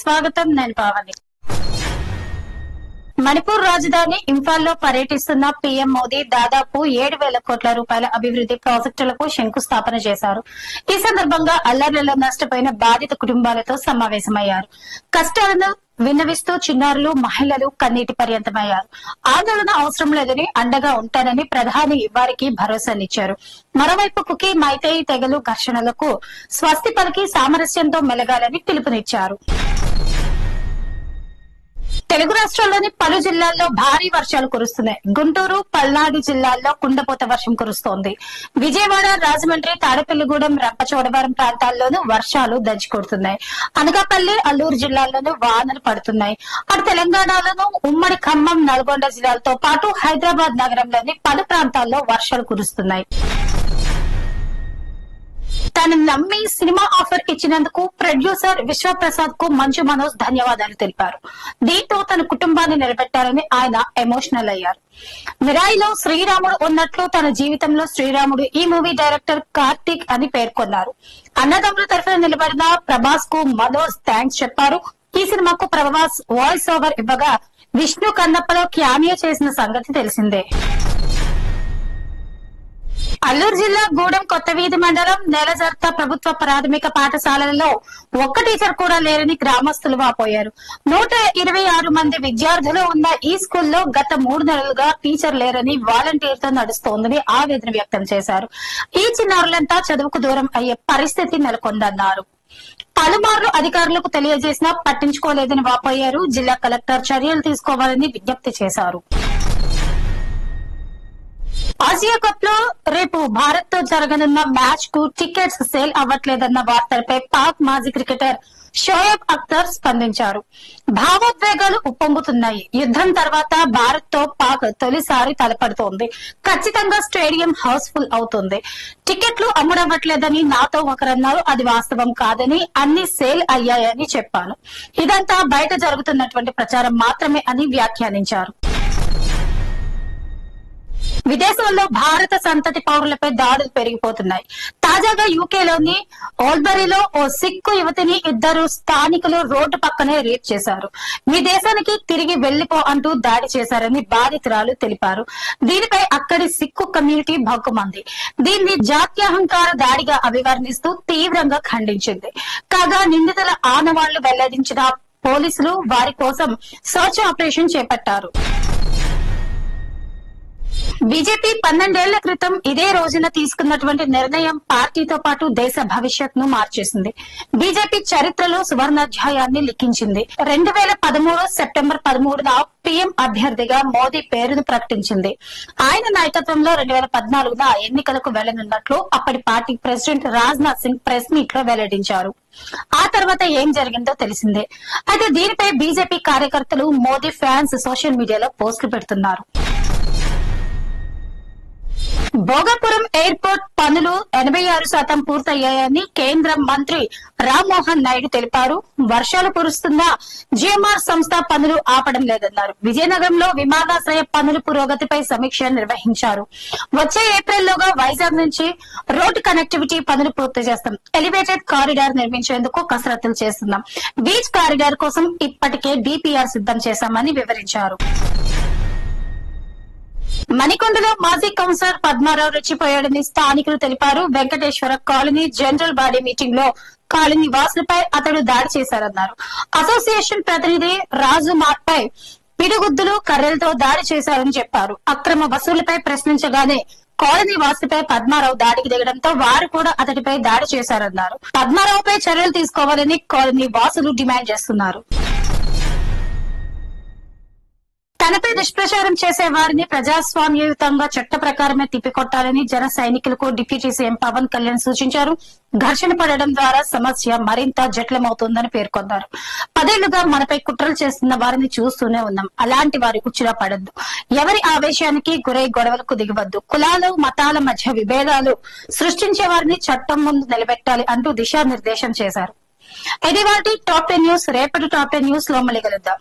స్వాగతం. నేను పావని. మణిపూర్ రాజధాని ఇంఫాల్లో పర్యటిస్తున్న పీఎం మోదీ దాదాపు 7,000 కోట్ల రూపాయల అభివృద్ది ప్రాజెక్టులకు శంకుస్థాపన చేశారు. ఈ సందర్భంగా అల్లర్లలో నష్టపోయిన బాధిత కుటుంబాలతో సమావేశమయ్యారు. కష్టాలను విన్నవిస్తూ చిన్నారులు, మహిళలు కన్నీటి పర్యంతమయ్యారు. ఆందోళన అవసరం లేదని, అండగా ఉంటానని ప్రధాని వారికి భరోసానిచ్చారు. మరోవైపు కుకీ, మైతేయి తెగలు ఘర్షణలకు స్వస్తి పలికి సామరస్యంతో మెలగాలని పిలుపునిచ్చారు. తెలుగు రాష్ట్రాల్లోని పలు జిల్లాల్లో భారీ వర్షాలు కురుస్తున్నాయి. గుంటూరు, పల్నాడు జిల్లాల్లో కుండపోత వర్షం కురుస్తోంది. విజయవాడ, రాజమండ్రి, తాడేపల్లిగూడెం, రంపచోడవరం ప్రాంతాల్లోనూ వర్షాలు దంచుకొడుతున్నాయి. అనకాపల్లి, అల్లూరు జిల్లాల్లోనూ వానలు పడుతున్నాయి. అటు తెలంగాణలోనూ ఉమ్మడి ఖమ్మం, నల్గొండ జిల్లాలతో పాటు హైదరాబాద్ నగరంలోని పలు ప్రాంతాల్లో వర్షాలు కురుస్తున్నాయి. తను నమ్మి సినిమా ఆఫర్ ఇచ్చినందుకు ప్రొడ్యూసర్ విశ్వప్రసాద్ కు మంచు మనోజ్ ధన్యవాదాలు తెలిపారు. దీంతో తన కుటుంబాన్ని నిలబెట్టారని ఆయన ఎమోషనల్ అయ్యారు. మిరాయిలో శ్రీరాముడు ఉన్నట్లు తన జీవితంలో శ్రీరాముడు ఈ మూవీ డైరెక్టర్ కార్తీక్ అని పేర్కొన్నారు. అన్నదమ్ముల తరఫున నిలబడిన ప్రభాస్ కు మనోజ్ థ్యాంక్స్ చెప్పారు. ఈ సినిమాకు ప్రభాస్ వాయిస్ ఓవర్ ఇవ్వగా విష్ణు కన్నప్పలో క్యామియో చేసిన సంగతి తెలిసిందే. అల్లూరు జిల్లా గూడెం కొత్తవీధి మండలం నేలజర్త ప్రభుత్వ ప్రాథమిక పాఠశాలలో ఒక్క టీచర్ కూడా లేరని గ్రామస్తులు వాపోయారు. 126 మంది విద్యార్థులు ఉన్న ఈ స్కూల్లో గత 3 నెలలుగా టీచర్ లేరని వాలంటీర్తో నడుస్తోందని ఆవేదన వ్యక్తం చేశారు. ఈ చిన్నారులంతా చదువుకు దూరం అయ్యే పరిస్థితి నెలకొందన్నారు. పలుమార్లు అధికారులకు తెలియజేసినా పట్టించుకోలేదని వాపోయారు. జిల్లా కలెక్టర్ చర్యలు తీసుకోవాలని విజ్ఞప్తి చేశారు. ఆసియా కప్ లో రేపు భారత్ తో జరగనున్న మ్యాచ్ కు టికెట్స్ సేల్ అవ్వట్లేదన్న వార్తలపై పాక్ మాజీ క్రికెటర్ షోయబ్ అఖ్తర్ స్పందించారు. భావోద్వేగాలు ఉప్పొంగుతున్నాయి. యుద్దం తర్వాత భారత్ తో పాక్ తొలిసారి తలపడుతోంది. ఖచ్చితంగా స్టేడియం హౌస్ ఫుల్ అవుతుంది. టికెట్లు అమ్ముడవ్వట్లేదని నాతో ఒకరన్నారు. అది వాస్తవం కాదని, అన్ని సేల్ అయ్యాయని చెప్పాను. ఇదంతా బయట జరుగుతున్నటువంటి ప్రచారం మాత్రమే అని వ్యాఖ్యానించారు. విదేశాల్లో భారత సంతతి పౌరులపై దాడులు పెరిగిపోతున్నాయి. తాజాగా యూకేలోని ఓల్బరీలో ఓ సిక్కు యువతిని 2 స్థానికులు రోడ్డు పక్కనే రేప్ చేశారు. మీ దేశానికి తిరిగి వెళ్లిపో అంటూ దాడి చేశారని బాధితురాలు తెలిపారు. దీనిపై అక్కడి సిక్కు కమ్యూనిటీ భగ్గుమంది. దీన్ని జాత్యహంకార దాడిగా అభివర్ణిస్తూ తీవ్రంగా ఖండించింది. కాగా నిందితుల ఆనవాళ్లు వెల్లడించిన పోలీసులు వారి కోసం సర్చ్ ఆపరేషన్ చేపట్టారు. బీజేపీ 12 ఏళ్ల క్రితం ఇదే రోజున తీసుకున్నటువంటి నిర్ణయం పార్టీతో పాటు దేశ భవిష్యత్తును మార్చేసింది. బీజేపీ చరిత్రలో సువర్ణాధ్యాయాన్ని లిఖించింది. 2013 సెప్టెంబర్ 13న పీఎం అభ్యర్థిగా మోదీ పేరును ప్రకటించింది. ఆయన నాయకత్వంలో 2014న ఎన్నికలకు వెళ్లనున్నట్లు అప్పటి party president Rajnath Singh press meet లో వెల్లడించారు. ఆ తర్వాత ఏం జరిగిందో తెలిసిందే. అయితే దీనిపై బీజేపీ కార్యకర్తలు, మోదీ ఫ్యాన్స్ సోషల్ మీడియాలో పోస్టులు పెడుతున్నారు. భోగాపురం ఎయిర్పోర్ట్ పనులు 86% పూర్తయ్యాయని కేంద్ర మంత్రి రామ్మోహన్ నాయుడు తెలిపారు. వర్షాలు కురుస్తున్నా జిఎంఆర్ సంస్థ పనులు ఆపడం లేదన్నారు. విజయనగరంలో విమానాశ్రయ పనుల పురోగతిపై సమీక్ష నిర్వహించారు. వచ్చే ఏప్రిల్లోగా వైజాగ్ నుంచి రోడ్డు కనెక్టివిటీ పనులు పూర్తి చేస్తాం. ఎలివేటెడ్ కారిడార్ నిర్మించేందుకు కసరత్తులు చేస్తున్నాం. బీచ్ కారిడార్ కోసం ఇప్పటికే డిపిఆర్ సిద్ధం చేశామని వివరించారు. మణికొండలో మాజీ కౌన్సిలర్ పద్మారావు రెచ్చిపోయాడని స్థానికులు తెలిపారు. Venkateswara colony general body meeting లో కాలనీ వాసులపై అతడు దాడి చేశారన్నారు. అసోసియేషన్ ప్రతినిధి రాజు మార్పై పిడిగుద్దులు, కర్రలతో దాడి చేశారని చెప్పారు. అక్రమ వసూలుపై ప్రశ్నించగానే కాలనీ వాసులపై పద్మారావు దాడికి దిగడంతో వారు కూడా అతడిపై దాడి చేశారన్నారు. పద్మారావుపై చర్యలు తీసుకోవాలని కాలనీ వాసులు డిమాండ్ చేస్తున్నారు. తనపై దుష్ప్రచారం చేసే వారిని ప్రజాస్వామ్యయుతంగా చట్ట ప్రకారమే తిప్పికొట్టాలని జన సైనికులకు డిప్యూటీ సీఎం పవన్ కళ్యాణ్ సూచించారు. ఘర్షణ పడడం ద్వారా సమస్య మరింత జటిలమవుతుందని పేర్కొన్నారు. 10 ఏళ్లుగా మనపై కుట్రలు చేస్తున్న వారిని చూస్తూనే ఉన్నాం. అలాంటి వారి ఉచ్చులా పడద్దు. ఎవరి ఆవేశానికి గురై గొడవలకు దిగవద్దు. కులాలు, మతాల మధ్య విభేదాలు సృష్టించే వారిని చట్టం ముందు నిలబెట్టాలి అంటూ దిశానిర్దేశం చేశారు. ఇది వాటి టాప్ 10 న్యూస్. రేపటి టాప్ 10 న్యూస్ లో మళ్ళీ కలుద్దాం.